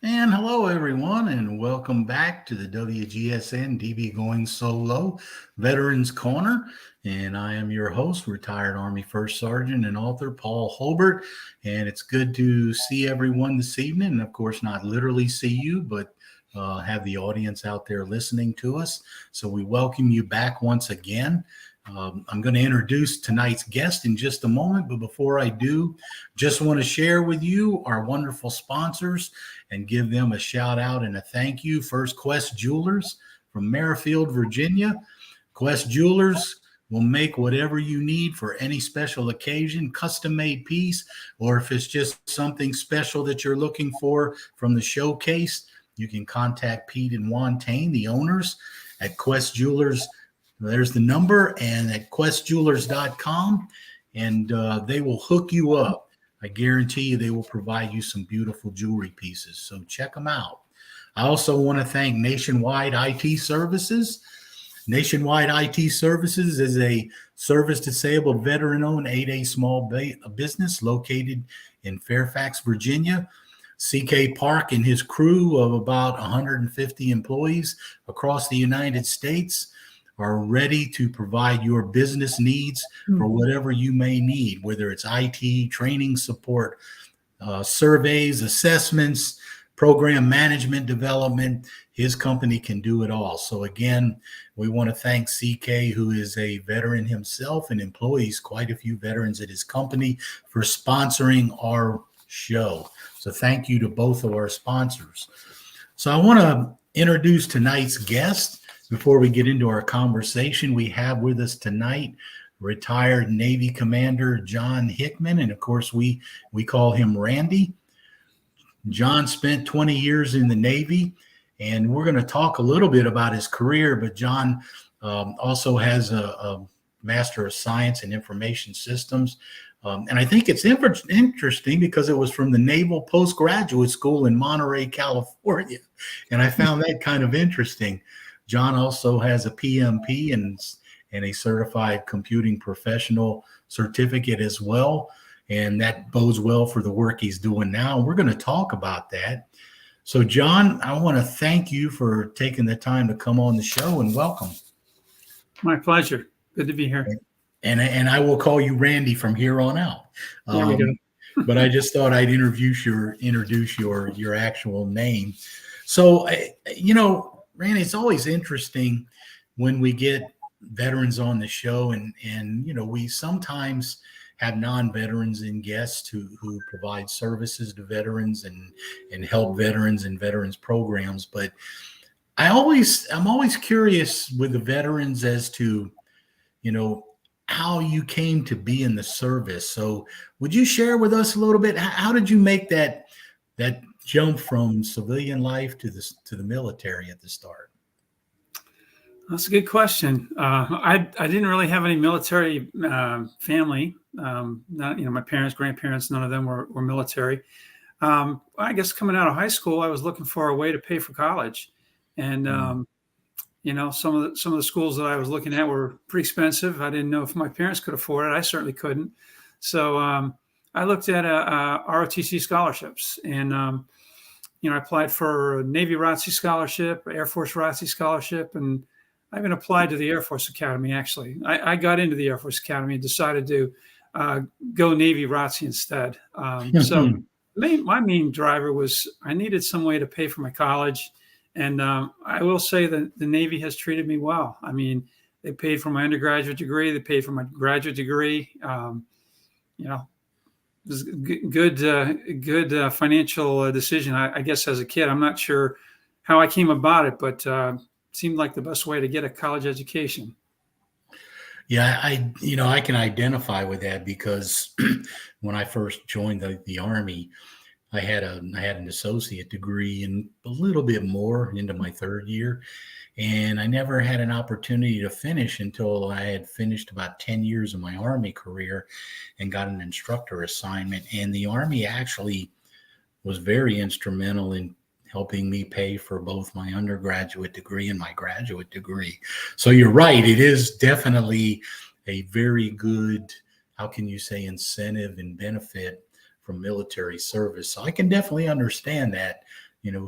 And hello, everyone, and welcome back to the WGSN-DB Going Solo Veterans Corner. And I am your host, retired Army First Sergeant and author Paul Holbert. And it's good to see everyone this evening. And of course, not literally see you, but have the audience out there listening to us. So we welcome you back once again. I'm going to introduce tonight's guest in just a moment, but before I do, just want to share with you our wonderful sponsors and give them a shout out and a thank you. First, Quest Jewelers from Merrifield, Virginia. Quest Jewelers will make whatever you need for any special occasion, custom made piece, or if it's just something special that you're looking for from the showcase, you can contact Pete and Wantain, the owners at Quest Jewelers. There's the number, and at questjewelers.com, and they will hook you up. I guarantee you they will provide you some beautiful jewelry pieces. So check them out. I also want to thank Nationwide IT Services. Nationwide IT Services is a service-disabled, veteran-owned 8A small business located in Fairfax, Virginia. CK Park and his crew of about 150 employees across the United States are ready to provide your business needs for whatever you may need, whether it's IT, training support, surveys, assessments, program management development. His company can do it all. So again, we want to thank CK, who is a veteran himself and employs quite a few veterans at his company, for sponsoring our show. So thank you to both of our sponsors. So I want to introduce tonight's guest. Before we get into our conversation, we have with us tonight retired Navy Commander John Hickman, and of course we call him Randy. John spent 20 years in the Navy, and we're going to talk a little bit about his career, but John also has a Master of Science in Information Systems. And I think it's interesting because it was from the Naval Postgraduate School in Monterey, California, and I found that kind of interesting. John also has a PMP and a certified computing professional certificate as well. And that bodes well for the work he's doing now. We're going to talk about that. So, John, I want to thank you for taking the time to come on the show, and welcome. My pleasure. Good to be here. And I will call you Randy from here on out. There we go. But I just thought I'd introduce your actual name. So, Randy, it's always interesting when we get veterans on the show, and we sometimes have non-veterans and guests who provide services to veterans and help veterans and veterans programs. But I'm always curious with the veterans as to, how you came to be in the service. So would you share with us a little bit? How did you make that jump from civilian life to the military at the start? That's a good question. I didn't really have any military family. Not my parents, grandparents, none of them were military. I guess coming out of high school, I was looking for a way to pay for college, and some of the schools that I was looking at were pretty expensive. I didn't know if my parents could afford it. I certainly couldn't. So I looked at ROTC scholarships, and I applied for a Navy ROTC scholarship, Air Force ROTC scholarship, and I even applied to the Air Force Academy. Actually, I got into the Air Force Academy and decided to go Navy ROTC instead. So my main driver was I needed some way to pay for my college, and I will say that the Navy has treated me well. I mean, they paid for my undergraduate degree, they paid for my graduate degree. It was a good financial decision. I guess as a kid, I'm not sure how I came about it, but seemed like the best way to get a college education. Yeah, I can identify with that because when I first joined the Army, I had an associate degree and a little bit more into my third year, and I never had an opportunity to finish until I had finished about 10 years of my Army career and got an instructor assignment. And the Army actually was very instrumental in helping me pay for both my undergraduate degree and my graduate degree. So you're right. It is definitely a very good, how can you say, incentive and benefit from military service. So I can definitely understand that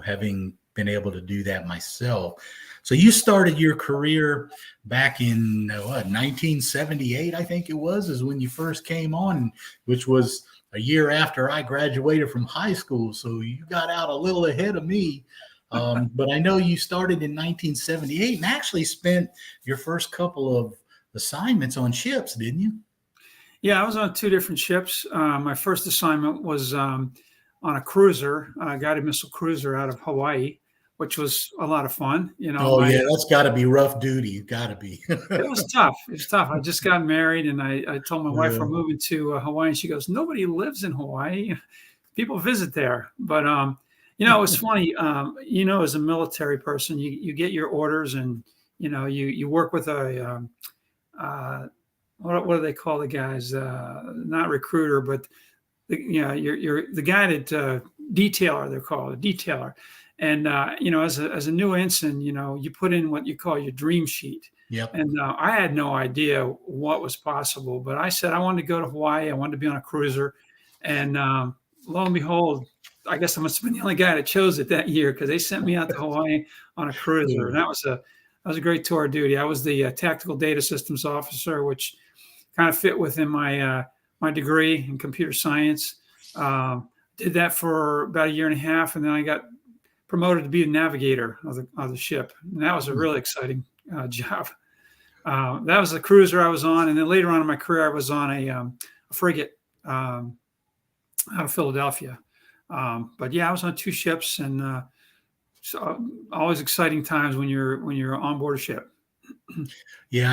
having been able to do that myself. So you started your career back in 1978, I think it was, is when you first came on, which was a year after I graduated from high school. So you got out a little ahead of me. But I know you started in 1978 and actually spent your first couple of assignments on ships, didn't you? Yeah, I was on 2 different ships. My first assignment was on a cruiser, a guided missile cruiser out of Hawaii, which was a lot of fun. Oh, yeah, that's got to be rough duty. Got to be. It was tough. It was tough. I just got married, and I told my wife we're Yeah. moving to Hawaii, and she goes, "Nobody lives in Hawaii. People visit there." But it's funny. As a military person, you get your orders, and you work with a what do they call the guys? Not recruiter, but you're the guided detailer. They're called a detailer. And as a new ensign, you put in what you call your dream sheet. Yep. And I had no idea what was possible, but I said I wanted to go to Hawaii. I wanted to be on a cruiser, and lo and behold, I guess I must have been the only guy that chose it that year, because they sent me out to Hawaii on a cruiser, and that was a great tour of duty. I was the tactical data systems officer, which kind of fit within my my degree in computer science. Did that for about a year and a half, and then I got promoted to be the navigator of the ship, and that was a really exciting job. That was the cruiser I was on, and then later on in my career, I was on a frigate out of Philadelphia. But yeah, I was on 2 ships, and so always exciting times when you're on board a ship. Yeah,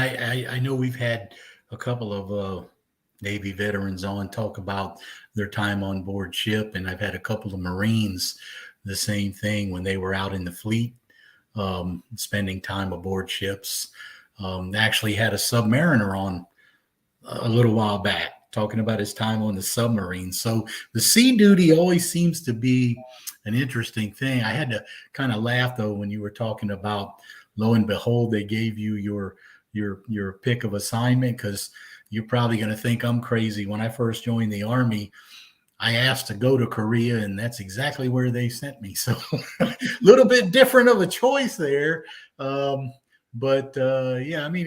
I know we've had a couple of Navy veterans on talk about their time on board ship, and I've had a couple of Marines the same thing when they were out in the fleet, spending time aboard ships. Actually had a submariner on a little while back talking about his time on the submarine. So the sea duty always seems to be an interesting thing. I had to kind of laugh though when you were talking about, lo and behold, they gave you your pick of assignment, because you're probably going to think I'm crazy. When I first joined the Army, I asked to go to Korea, and that's exactly where they sent me. So a little bit different of a choice there. But yeah, I mean,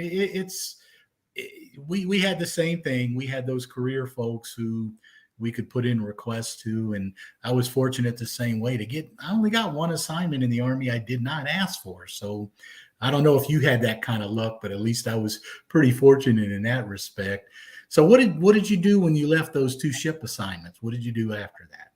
we had the same thing. We had those career folks who we could put in requests to, and I was fortunate the same way to get. I only got one assignment in the Army I did not ask for. So I don't know if you had that kind of luck, but at least I was pretty fortunate in that respect. So what did you do when you left those 2 ship assignments? What did you do after that?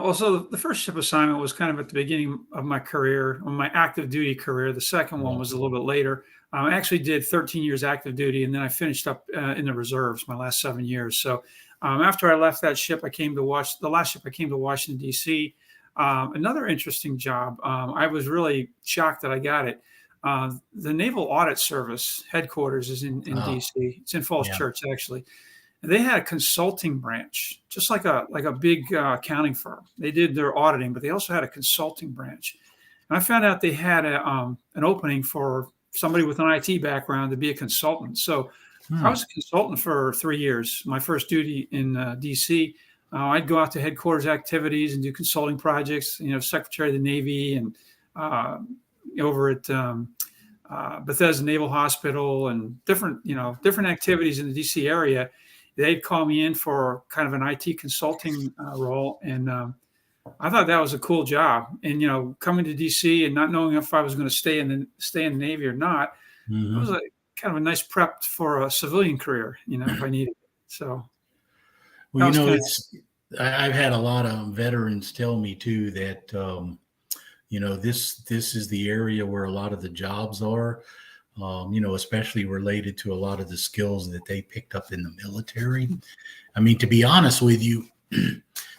Well, so the first ship assignment was kind of at the beginning of my career, of my active duty career. The second one was a little bit later. I actually did 13 years active duty, and then I finished up in the reserves my last 7 years. So after I left that ship, the last ship I came to Washington, D.C. Another interesting job. I was really shocked that I got it. The Naval Audit Service headquarters is in D.C. It's in Falls Church, actually. And they had a consulting branch, just like a big accounting firm. They did their auditing, but they also had a consulting branch. And I found out they had an opening for somebody with an IT background to be a consultant. So I was a consultant for 3 years. My first duty in D.C., I'd go out to headquarters activities and do consulting projects, Secretary of the Navy, and over at Bethesda Naval Hospital, and different activities in the DC area. They'd call me in for kind of an IT consulting role, and I thought that was a cool job. And coming to DC and not knowing if I was going to stay in the Navy or not, it was kind of a nice prep for a civilian career, if I needed it. So, well, I've had a lot of veterans tell me too that this is the area where a lot of the jobs are. Especially related to a lot of the skills that they picked up in the military. I mean, to be honest with you,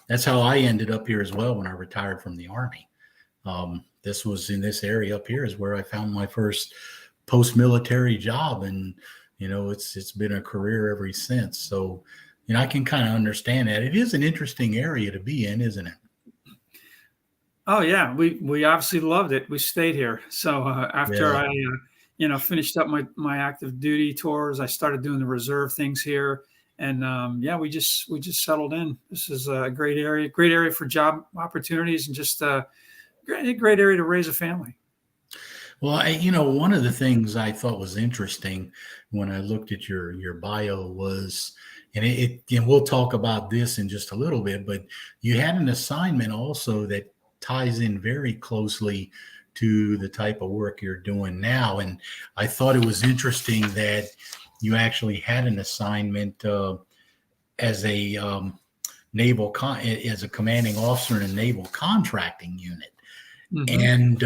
that's how I ended up here as well when I retired from the Army. This was in this area up here is where I found my first post-military job. And, it's been a career ever since. So, I can kind of understand that. It is an interesting area to be in, isn't it? Oh, yeah. We obviously loved it. We stayed here. So after I finished up my active duty tours, I started doing the reserve things here. And yeah, we just settled in. This is a great area for job opportunities, and just a great area to raise a family. Well, one of the things I thought was interesting when I looked at your bio was, and we'll talk about this in just a little bit, but you had an assignment also that ties in very closely to the type of work you're doing now. And I thought it was interesting that you actually had an assignment as a as a commanding officer in a naval contracting unit. Mm-hmm. And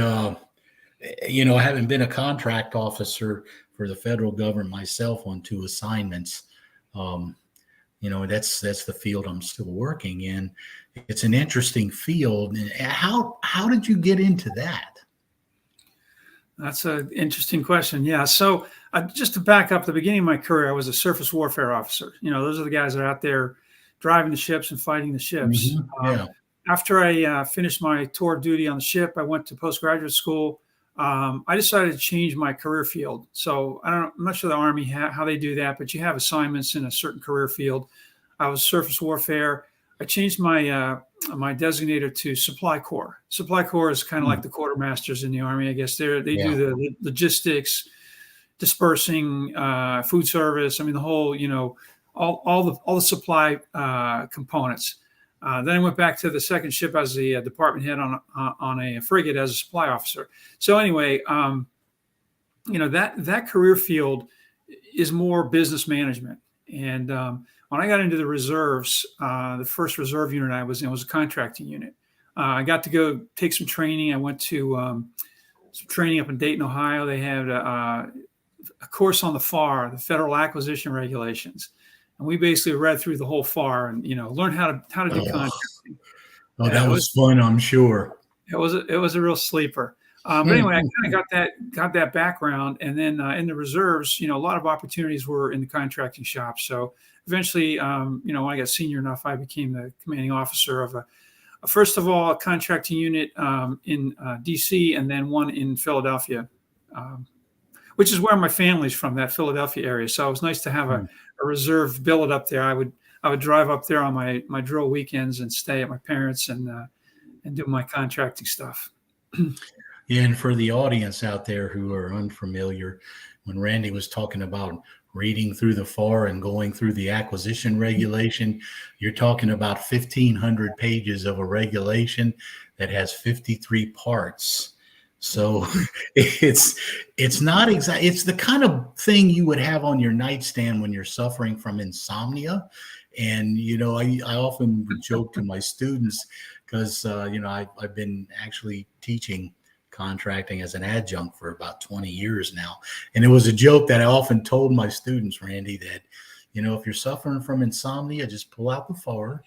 having been a contract officer for the federal government myself on 2 assignments, that's the field I'm still working in. It's an interesting field. How did you get into that? That's an interesting question. Yeah. So just to back up, the beginning of my career, I was a surface warfare officer. Those are the guys that are out there driving the ships and fighting the ships. Mm-hmm. Yeah. After I finished my tour of duty on the ship, I went to postgraduate school. I decided to change my career field. So I'm not sure the Army how they do that, but you have assignments in a certain career field. I was surface warfare. I changed my my designator to Supply Corps. Supply Corps is kind of like the quartermasters in the Army, I guess. They do the logistics, dispersing, food service. I mean, the whole, all the supply components. Then I went back to the second ship as the department head on a frigate as a supply officer. So anyway, that career field is more business management. And when I got into the reserves, the first reserve unit I was in was a contracting unit. I got to go take some training. I went to some training up in Dayton, Ohio. They had a course on the FAR, the Federal Acquisition Regulations. And we basically read through the whole FAR and, learned how to do contracting. Oh, that was fun, I'm sure. It was a real sleeper. But anyway, I kind of got that background. And then in the reserves, a lot of opportunities were in the contracting shop. So eventually, when I got senior enough, I became the commanding officer of first of all, a contracting unit in DC, and then one in Philadelphia, which is where my family's from, that Philadelphia area. So it was nice to have a reserve billet up there. I would drive up there on my drill weekends and stay at my parents' and do my contracting stuff. Yeah, and for the audience out there who are unfamiliar, when Randy was talking about reading through the FAR and going through the acquisition regulation, you're talking about 1,500 pages of a regulation that has 53 parts. So it's not exact. It's the kind of thing you would have on your nightstand when you're suffering from insomnia. And, I often joke to my students because, I've been actually teaching contracting as an adjunct for about 20 years now. And it was a joke that I often told my students, Randy, that, if you're suffering from insomnia, just pull out the FAR,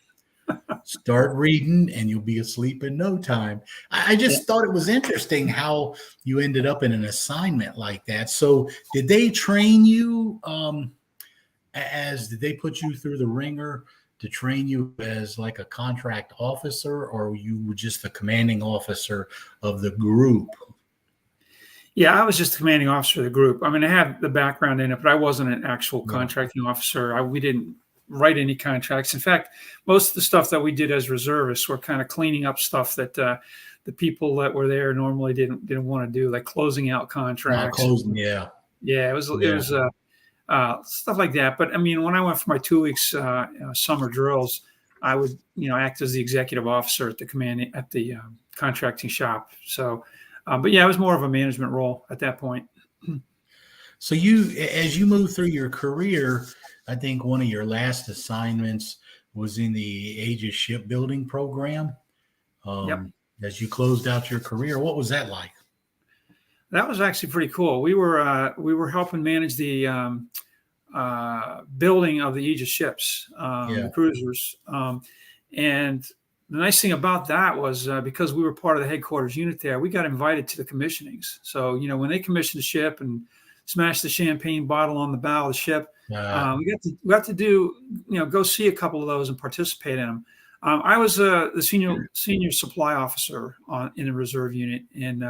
start reading, and you'll be asleep in no time. I just thought it was interesting how you ended up in an assignment like that. So did they train you did they put you through the ringer to train you as like a contract officer, or you were just the commanding officer of the group? Yeah, I was just the commanding officer of the group. I mean, I had the background in it, but I wasn't an actual contracting officer. We didn't write any contracts. In fact, most of the stuff that we did as reservists were kind of cleaning up stuff that the people that were there normally didn't want to do, like closing out contracts. It was stuff like that. But I mean, when I went for my 2 weeks summer drills, I would act as the executive officer at the contracting shop. So, but yeah, it was more of a management role at that point. So as you move through your career, I think one of your last assignments was in the Aegis shipbuilding program. As you closed out your career, what was that like? That was actually pretty cool. We were helping manage the building of the Aegis ships, the cruisers. And the nice thing about that was because we were part of the headquarters unit there, we got invited to the commissionings. So, when they commissioned the ship and smashed the champagne bottle on the bow of the ship, we got to do, go see a couple of those and participate in them. I was the senior supply officer in the reserve unit, and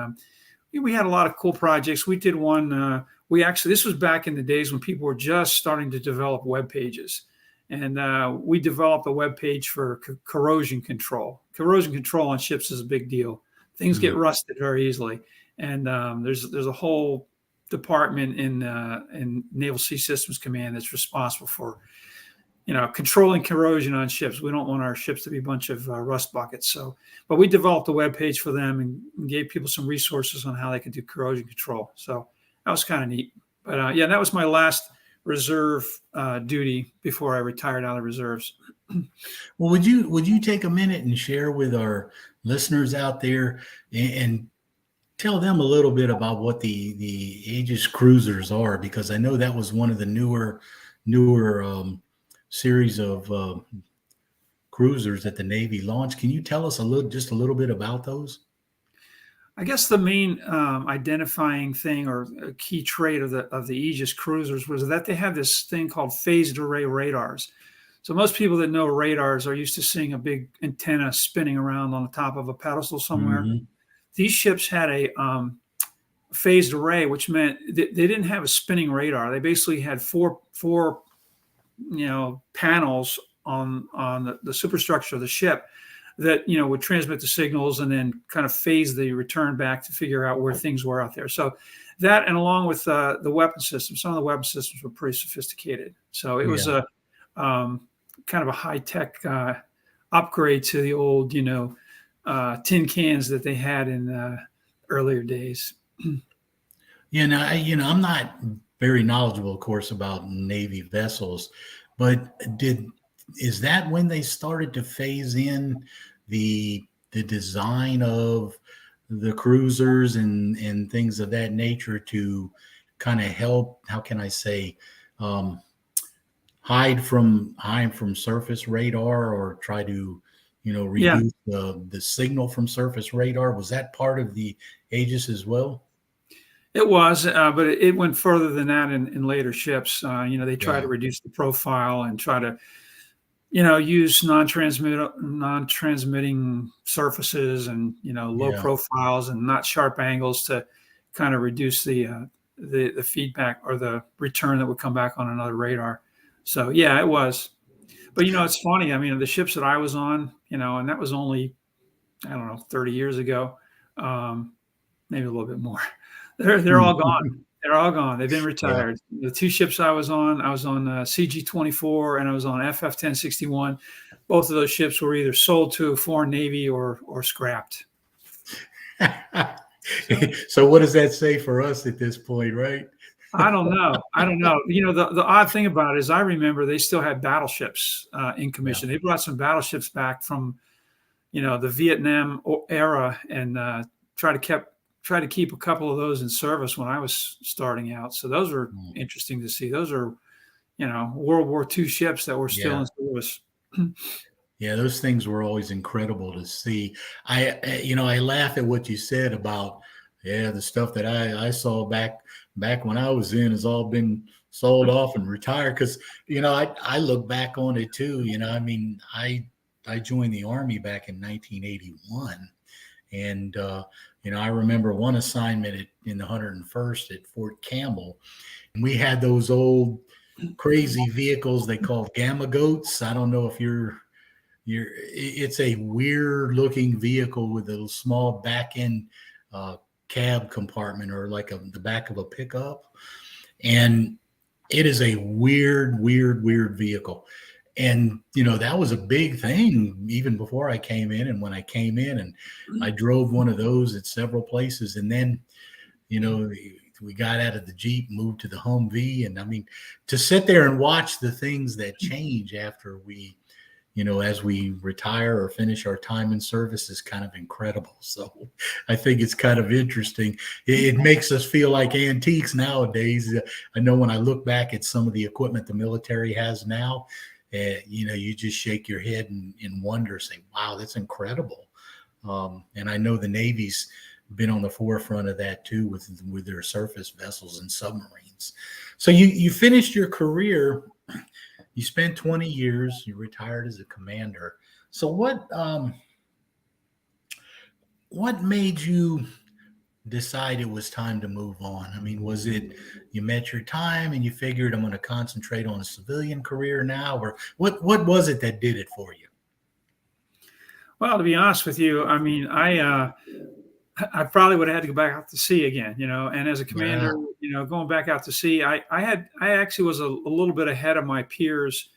we had a lot of cool projects. We did one. This was back in the days when people were just starting to develop web pages, And we developed a web page for corrosion control. Corrosion control on ships is a big deal. Things get rusted very easily, and there's a whole department in Naval Sea Systems Command that's responsible for controlling corrosion on ships. We don't want our ships to be a bunch of rust buckets. But we developed a web page for them and gave people some resources on how they could do corrosion control. So that was kind of neat. But that was my last reserve duty before I retired out of reserves. Well, would you take a minute and share with our listeners out there and tell them a little bit about what the Aegis cruisers are, because I know that was one of the newer series of cruisers that the Navy launched. Can you tell us just a little bit about those? I guess the main identifying thing or a key trait of the Aegis cruisers was that they have this thing called phased array radars. So most people that know radars are used to seeing a big antenna spinning around on the top of a pedestal somewhere. Mm-hmm. These ships had a phased array, which meant they didn't have a spinning radar. They basically had four panels on the superstructure of the ship that would transmit the signals and then kind of phase the return back to figure out where things were out there. So that, and along with the weapon systems, some of the weapon systems were pretty sophisticated. So it was a kind of a high tech upgrade to the old tin cans that they had in earlier days. I'm not very knowledgeable, of course, about Navy vessels, but is that when they started to phase in the design of the cruisers and things of that nature to kind of help, how can I say, hide from surface radar, or try to reduce the signal from surface radar? Was that part of the Aegis as well? It was, but it went further than that in later ships. They try to reduce the profile and try to use non-transmitting surfaces and low profiles and not sharp angles to kind of reduce the feedback or the return that would come back on another radar. So it was. But it's funny. I mean, the ships that I was on, and that was only 30 years ago, maybe a little bit more. They're all gone. They're all gone. They've been retired. The two ships I was on CG-24 and I was on FF-1061. Both of those ships were either sold to a foreign navy or scrapped. So what does that say for us at this point, right? I don't know. The odd thing about it is I remember they still had battleships in commission. They brought some battleships back from, the Vietnam era and tried to keep a couple of those in service when I was starting out. So those were interesting to see. Those are, World War II ships that were still in service. Yeah, those things were always incredible to see. I laugh at what you said about, the stuff that I saw back when I was in has all been sold off and retired. Because, I look back on it too. I joined the Army back in 1981. And, I remember one assignment in the 101st at Fort Campbell. And we had those old crazy vehicles they called Gamma Goats. I don't know if it's a weird looking vehicle with a small back end cab compartment, or like the back of a pickup. And it is a weird vehicle. And, that was a big thing even before I came in. And when I came in, and I drove one of those at several places. And then, we got out of the Jeep, moved to the Humvee. And to sit there and watch the things that change after we, as we retire or finish our time in service is kind of incredible. So I think it's kind of interesting. It makes us feel like antiques nowadays. I know when I look back at some of the equipment the military has now, you just shake your head in wonder, say, wow, that's incredible. And I know the Navy's been on the forefront of that too with their surface vessels and submarines. So you finished your career. You spent 20 years, you retired as a commander. So what made you decide it was time to move on? I mean, was it you met your time and you figured I'm going to concentrate on a civilian career now, or what was it that did it for you? Well, to be honest with you, I mean, I probably would have had to go back out to sea again, and as a Yeah. commander, going back out to sea, I actually was a little bit ahead of my peers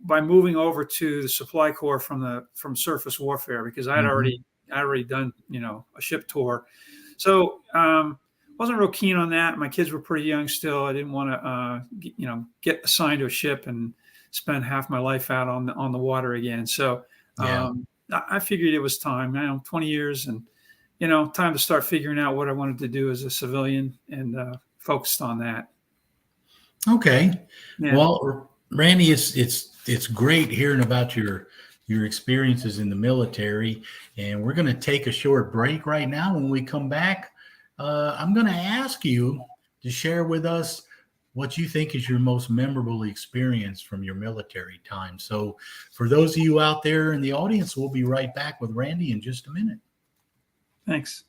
by moving over to the supply corps from surface warfare, because Hmm. I already done, a ship tour. So, wasn't real keen on that. My kids were pretty young still. I didn't want to, get assigned to a ship and spend half my life out on the water again. So, Yeah. I figured it was time. 20 years, and time to start figuring out what I wanted to do as a civilian, and focused on that. Okay. Yeah. Well, Randy, it's great hearing about your experiences in the military, and we're going to take a short break right now. When we come back, I'm going to ask you to share with us what you think is your most memorable experience from your military time. So, for those of you out there in the audience, we'll be right back with Randy in just a minute. Thanks.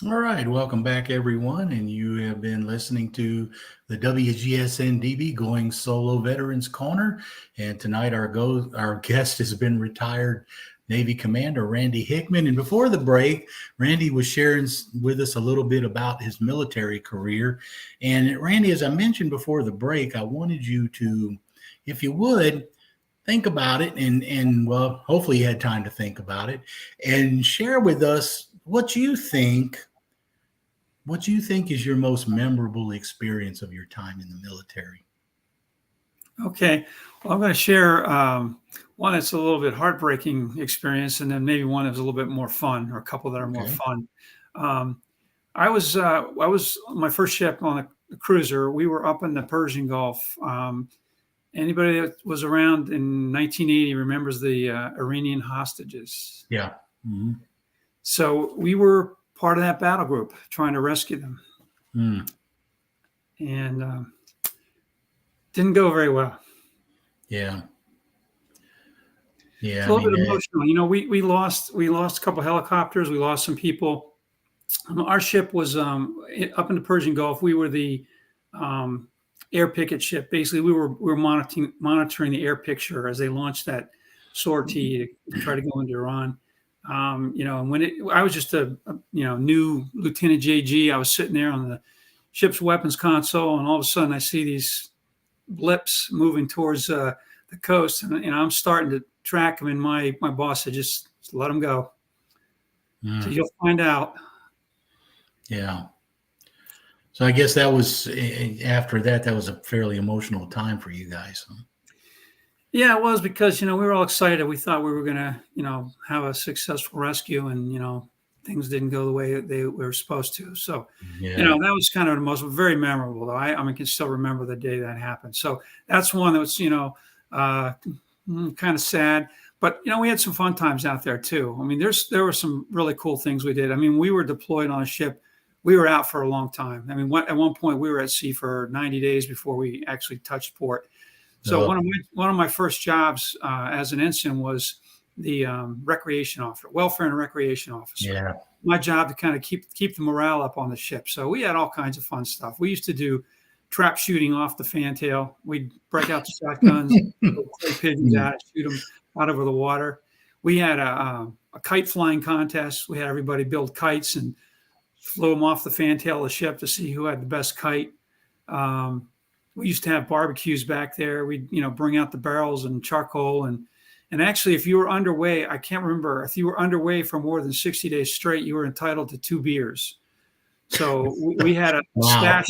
All right, welcome back, everyone. And you have been listening to the WGSN-DB Going Solo Veterans Corner. And tonight, our guest has been retired Navy Commander Randy Hickman. And before the break, Randy was sharing with us a little bit about his military career. And Randy, as I mentioned before the break, I wanted you to, if you would, think about it, and well, hopefully you had time to think about it, and share with us what you think is your most memorable experience of your time in the military. Okay. Well, I'm going to share one that's a little bit heartbreaking experience, and then maybe one that's a little bit more fun, or a couple that are more Okay. fun. Um, I was on my first ship on a cruiser. We were up in the Persian Gulf. Anybody that was around in 1980 remembers the Iranian hostages. Yeah. Mm-hmm. So we were part of that battle group trying to rescue them, Mm. and didn't go very well. Yeah. It's Yeah. a I little mean, bit emotional. We lost a couple helicopters. We lost some people. Our ship was up in the Persian Gulf. We were the air picket ship. Basically, we were monitoring the air picture as they launched that sortie to try to go into Iran. And I was just a new Lieutenant JG. I was sitting there on the ship's weapons console, and all of a sudden I see these blips moving towards the coast, and I'm starting to track them. And my boss said, just let them go. So mm. you'll find out. Yeah. So I guess that was after that. That was a fairly emotional time for you guys. Huh? Yeah, it was because, we were all excited. We thought we were going to, have a successful rescue, and, things didn't go the way they were supposed to. So, Yeah. that was kind of the most very memorable, though. I can still remember the day that happened. So that's one that was, kind of sad. But, we had some fun times out there, too. I mean, there were some really cool things we did. I mean, we were deployed on a ship. We were out for a long time. I mean, at one point, we were at sea for 90 days before we actually touched port. So one of my first jobs as an ensign was the recreation officer, welfare and recreation officer. Yeah. My job to kind of keep the morale up on the ship. So we had all kinds of fun stuff. We used to do trap shooting off the fantail. We'd break out the shotguns, play pigeons out, shoot them out over the water. We had a kite flying contest. We had everybody build kites and flew them off the fantail of the ship to see who had the best kite. We used to have barbecues back there. We'd, bring out the barrels and charcoal. And actually, if you were underway, I can't remember, if you were underway for more than 60 days straight, you were entitled to 2 beers. So we had a Wow. stash.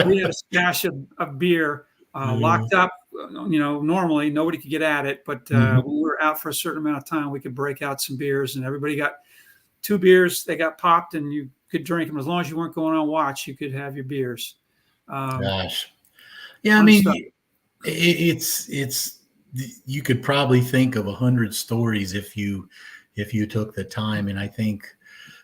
We had a stash of beer locked up. Normally nobody could get at it, but when we were out for a certain amount of time, we could break out some beers, and everybody got 2 beers. They got popped, and you could drink them as long as you weren't going on watch. You could have your beers. Gosh. Yeah, I mean, it's you could probably think of 100 stories if you took the time, and I think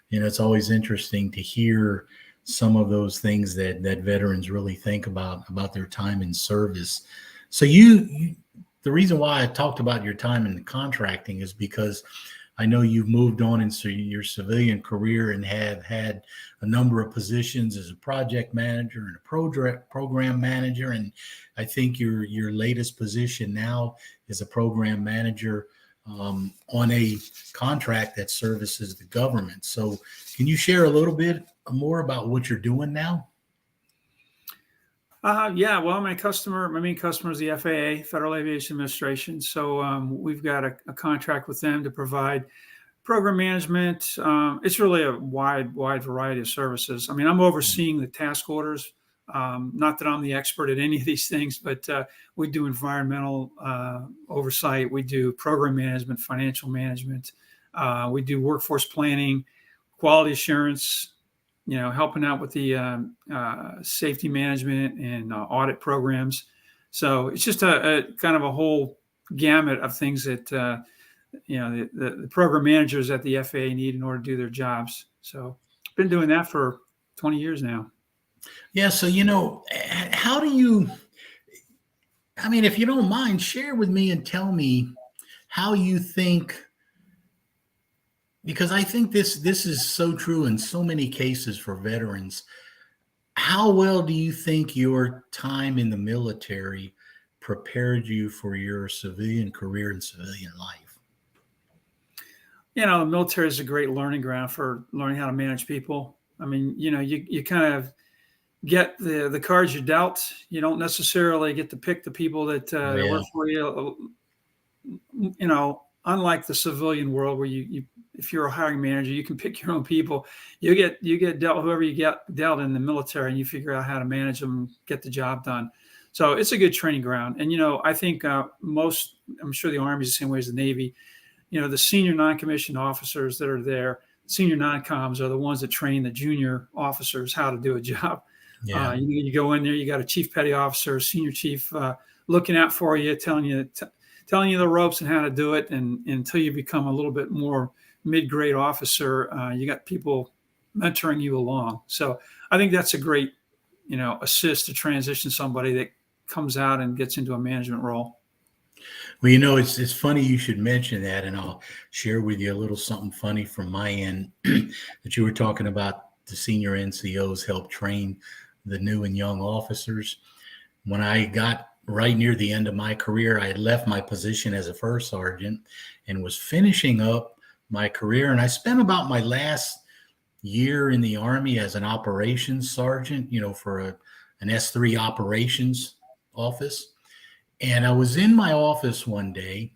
it's always interesting to hear some of those things that veterans really think about their time in service. So the reason why I talked about your time in contracting is because I know you've moved on into your civilian career and have had a number of positions as a project manager and a program manager. And I think your latest position now is a program manager on a contract that services the government. So can you share a little bit more about what you're doing now? Yeah, well, my main customer is the FAA, Federal Aviation Administration. So we've got a contract with them to provide program management. It's really a wide variety of services. I mean, I'm overseeing the task orders. Not that I'm the expert at any of these things, but we do environmental oversight. We do program management, financial management. We do workforce planning, quality assurance, helping out with the safety management and audit programs. So it's just a kind of a whole gamut of things that, the program managers at the FAA need in order to do their jobs. So I've been doing that for 20 years now. Yeah. So, how do you, I mean, if you don't mind, share with me and tell me how you think, because I think this is so true in so many cases for veterans. How well do you think your time in the military prepared you for your civilian career and civilian life? The military is a great learning ground for learning how to manage people. I mean, you kind of get the cards you're dealt. You don't necessarily get to pick the people that work for you. Unlike the civilian world where you if you're a hiring manager, you can pick your own people. You get dealt whoever you get dealt in the military, and you figure out how to manage them, get the job done. So it's a good training ground. And I think I'm sure the Army is the same way as the Navy. The senior non-commissioned officers that are there, senior non-coms are the ones that train the junior officers how to do a job. Yeah. You go in there, you got a chief petty officer, senior chief looking out for you, telling you the ropes and how to do it. And until you become a little bit more mid-grade officer, you got people mentoring you along. So I think that's a great, assist to transition somebody that comes out and gets into a management role. Well, it's funny you should mention that, and I'll share with you a little something funny from my end that you were talking about. The senior NCOs help train the new and young officers. When I got right near the end of my career, I had left my position as a first sergeant and was finishing up my career. And I spent about my last year in the Army as an operations sergeant, for an S3 operations office. And I was in my office one day,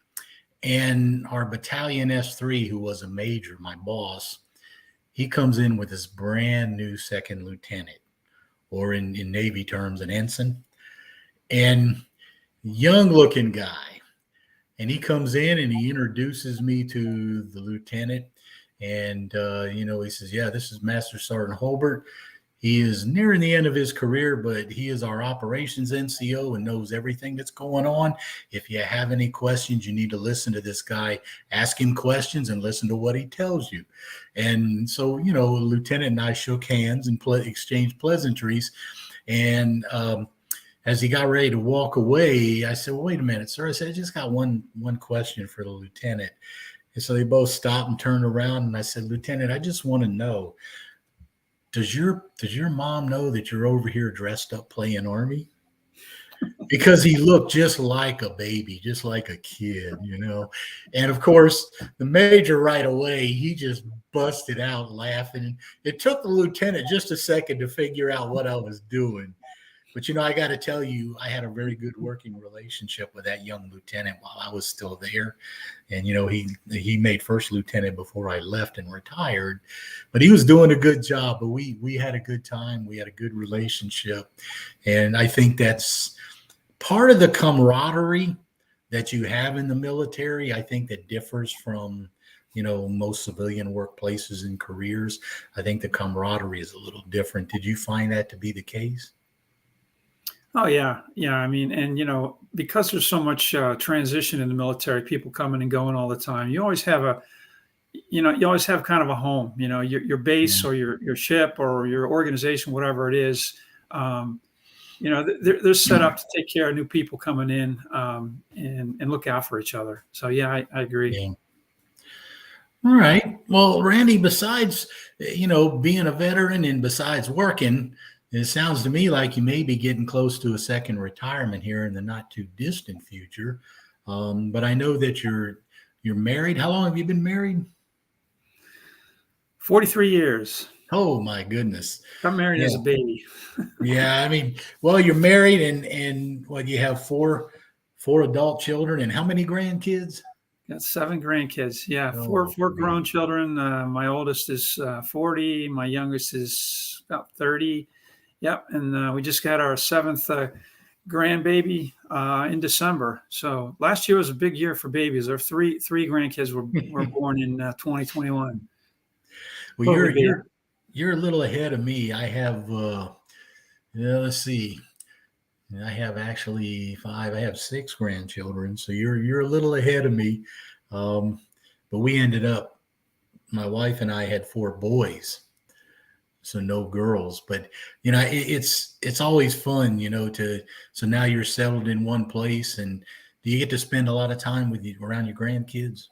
and our battalion S3, who was a major, my boss, he comes in with this brand new second lieutenant or in Navy terms, an ensign, and young looking guy. And he comes in and he introduces me to the lieutenant. And, he says, yeah, this is Master Sergeant Holbert. He is nearing the end of his career, but he is our operations NCO and knows everything that's going on. If you have any questions, you need to listen to this guy, ask him questions and listen to what he tells you. And so, Lieutenant and I shook hands and exchanged pleasantries. And as he got ready to walk away, I said, well, wait a minute, sir. I said, I just got one question for the lieutenant. And so they both stopped and turned around. And I said, Lieutenant, I just want to know, does your mom know that you're over here dressed up playing Army? Because he looked just like a baby, just like a kid, And of course, the major right away, he just busted out laughing. It took the lieutenant just a second to figure out what I was doing. But, I got to tell you, I had a very good working relationship with that young lieutenant while I was still there. And, he made first lieutenant before I left and retired. But he was doing a good job. But we had a good time. We had a good relationship. And I think that's part of the camaraderie that you have in the military. I think that differs from, most civilian workplaces and careers. I think the camaraderie is a little different. Did you find that to be the case? Oh yeah. Yeah. I mean, and because there's so much transition in the military, people coming and going all the time, you always have kind of a home, your base or your ship or your organization, whatever it is. They're set up to take care of new people coming in and look out for each other. So yeah, I agree. Yeah. All right. Well, Randy, besides, being a veteran and besides working, it sounds to me like you may be getting close to a second retirement here in the not too distant future. But I know that you're married. How long have you been married? 43 years. Oh my goodness. Got married as a baby. Yeah. I mean, well, you're married and what, you have four adult children and how many grandkids? Got 7 grandkids. Yeah. Four grown children. My oldest is 40. My youngest is about 30. Yep, and we just got our 7th grandbaby in December. So last year was a big year for babies. There were three grandkids were born in 2021. Well, you're a little ahead of me. I have let's see. I have actually 5. I have 6 grandchildren. So you're a little ahead of me. But we ended up, my wife and I had 4 boys. So no girls, but it's always fun, so now you're settled in one place. And do you get to spend a lot of time around your grandkids?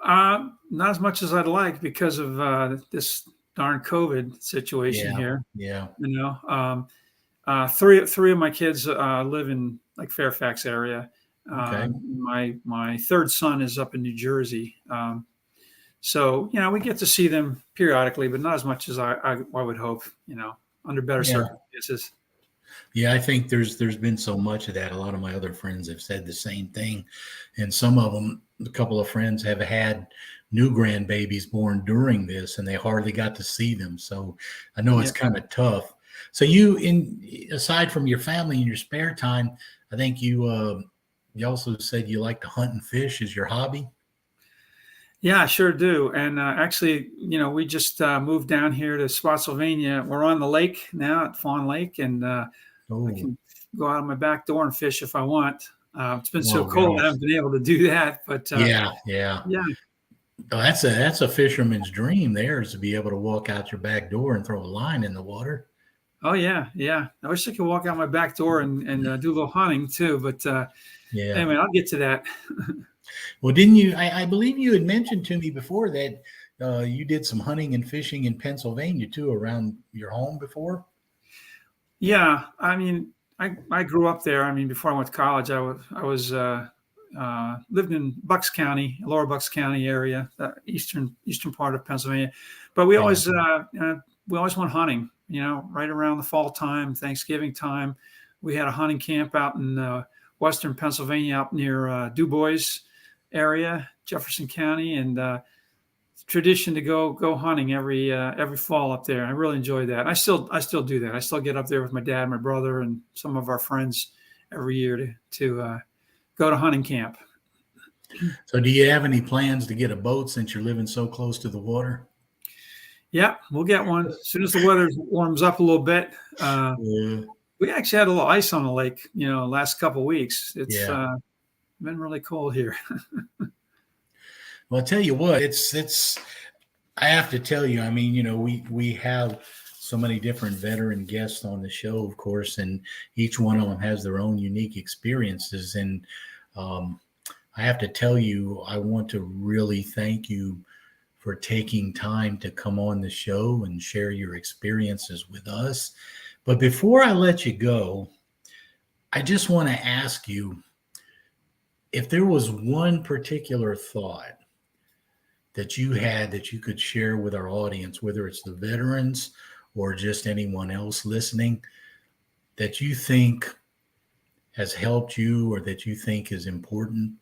Not as much as I'd like because of this darn COVID situation here. Yeah. 3 of my kids live in like Fairfax area. Okay. My 3rd son is up in New Jersey. So, we get to see them periodically, but not as much as I would hope, under better circumstances. Yeah, I think there's been so much of that. A lot of my other friends have said the same thing. And some of them, a couple of friends have had new grandbabies born during this and they hardly got to see them. So I know it's kind of tough. So aside from your family and your spare time, I think you also said you like to hunt and fish as your hobby. Yeah, I sure do. And actually, we just moved down here to Spotsylvania. We're on the lake now at Fawn Lake, and I can go out on my back door and fish if I want. It's been so cold, I haven't been able to do that. But yeah. Oh, that's a fisherman's dream. There is to be able to walk out your back door and throw a line in the water. Oh yeah. I wish I could walk out my back door and do a little hunting too. But anyway, I'll get to that. Well, didn't you? I believe you had mentioned to me before that you did some hunting and fishing in Pennsylvania too, around your home before. Yeah, I mean, I grew up there. I mean, before I went to college, I was lived in Bucks County, Lower Bucks County area, eastern part of Pennsylvania. But we always went hunting. Right around the fall time, Thanksgiving time, we had a hunting camp out in western Pennsylvania, up near Du Bois area, Jefferson County, and tradition to go hunting every fall up there. I really enjoyed that. I still do that. I still get up there with my dad, my brother, and some of our friends every year to go to hunting camp. So do you have any plans to get a boat since you're living so close to the water? Yeah, we'll get one as soon as the weather warms up a little bit. Yeah. We actually had a little ice on the lake, last couple of weeks. It's been really cold here. Well, I'll tell you what, it's I have to tell you, I mean, we have so many different veteran guests on the show, of course, and each one of them has their own unique experiences. And I have to tell you, I want to really thank you for taking time to come on the show and share your experiences with us. But before I let you go, I just want to ask you if there was one particular thought that you had that you could share with our audience, whether it's the veterans or just anyone else listening, that you think has helped you or that you think is important,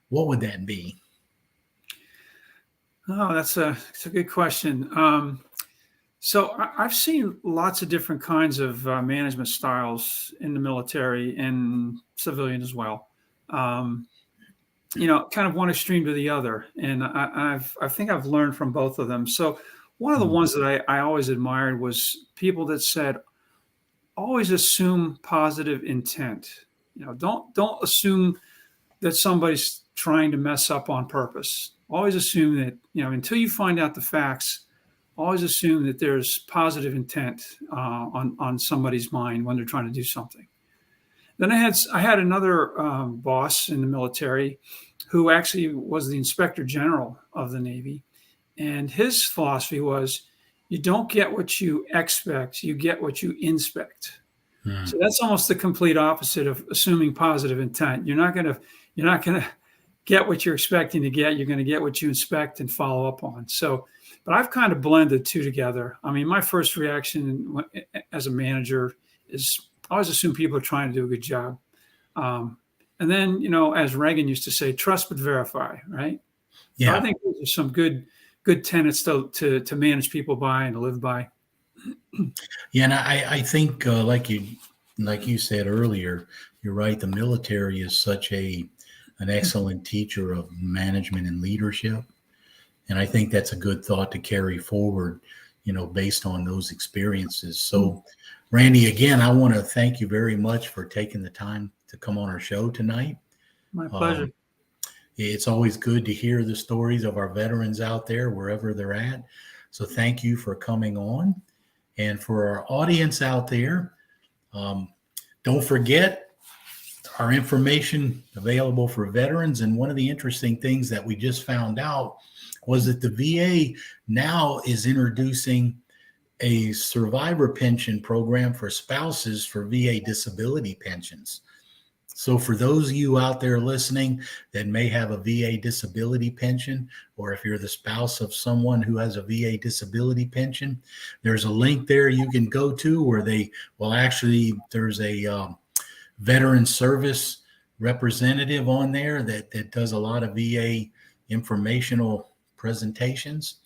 what would that be? Oh, that's a good question. So I've seen lots of different kinds of management styles in the military and civilian as well. Kind of one extreme to the other. And I think I've learned from both of them. So one of the ones that I always admired was people that said, always assume positive intent. Don't assume that somebody's trying to mess up on purpose. Always assume that, until you find out the facts, always assume that there's positive intent on somebody's mind when they're trying to do something. Then I had another boss in the military who actually was the inspector general of the Navy. And his philosophy was, you don't get what you expect, you get what you inspect. So that's almost the complete opposite of assuming positive intent. You're not gonna get what you're expecting to get. You're going to get what you inspect and follow up on. So, but I've kind of blended two together. I mean, my first reaction as a manager is I always assume people are trying to do a good job. And then, as Reagan used to say, trust but verify, right? Yeah. So I think those are some good tenets to manage people by and to live by. Yeah, and I think like you said earlier, you're right. The military is such an excellent teacher of management and leadership, and I think that's a good thought to carry forward, based on those experiences. So, Randy, again, I want to thank you very much for taking the time to come on our show tonight. My pleasure. It's always good to hear the stories of our veterans out there, wherever they're at. So thank you for coming on. And for our audience out there, don't forget our information available for veterans. And one of the interesting things that we just found out was that the VA now is introducing a survivor pension program for spouses for VA disability pensions. So for those of you out there listening that may have a VA disability pension, or if you're the spouse of someone who has a VA disability pension, there's a link there you can go to where there's a veteran service representative on there that does a lot of VA informational presentations.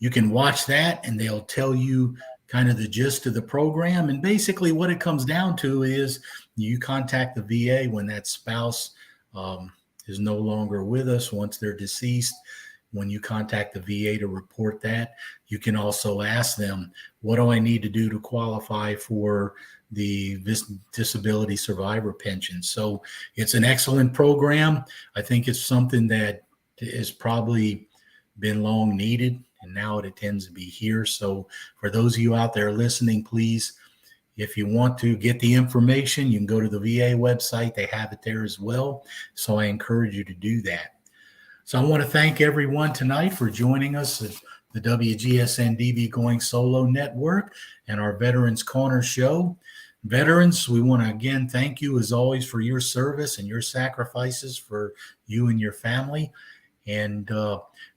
You can watch that and they'll tell you kind of the gist of the program. And basically what it comes down to is you contact the VA when that spouse is no longer with us, once they're deceased. When you contact the VA to report that, you can also ask them, what do I need to do to qualify for the disability survivor pension? So it's an excellent program. I think it's something that has probably been long needed, and now it tends to be here. So for those of you out there listening, please, if you want to get the information, you can go to the VA website. They have it there as well. So I encourage you to do that. So I want to thank everyone tonight for joining us at the WGSN-DB Going Solo Network and our Veterans Corner show. Veterans, we want to again thank you as always for your service and your sacrifices for you and your family. And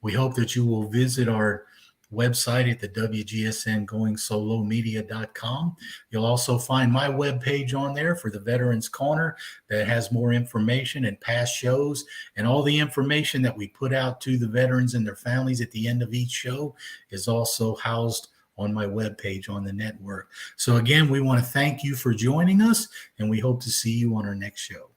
we hope that you will visit our website at the WGSN-GoingSoloMedia.com. You'll also find my webpage on there for the Veterans Corner that has more information and past shows, and all the information that we put out to the veterans and their families at the end of each show is also housed on my webpage on the network. So again, we want to thank you for joining us, and we hope to see you on our next show.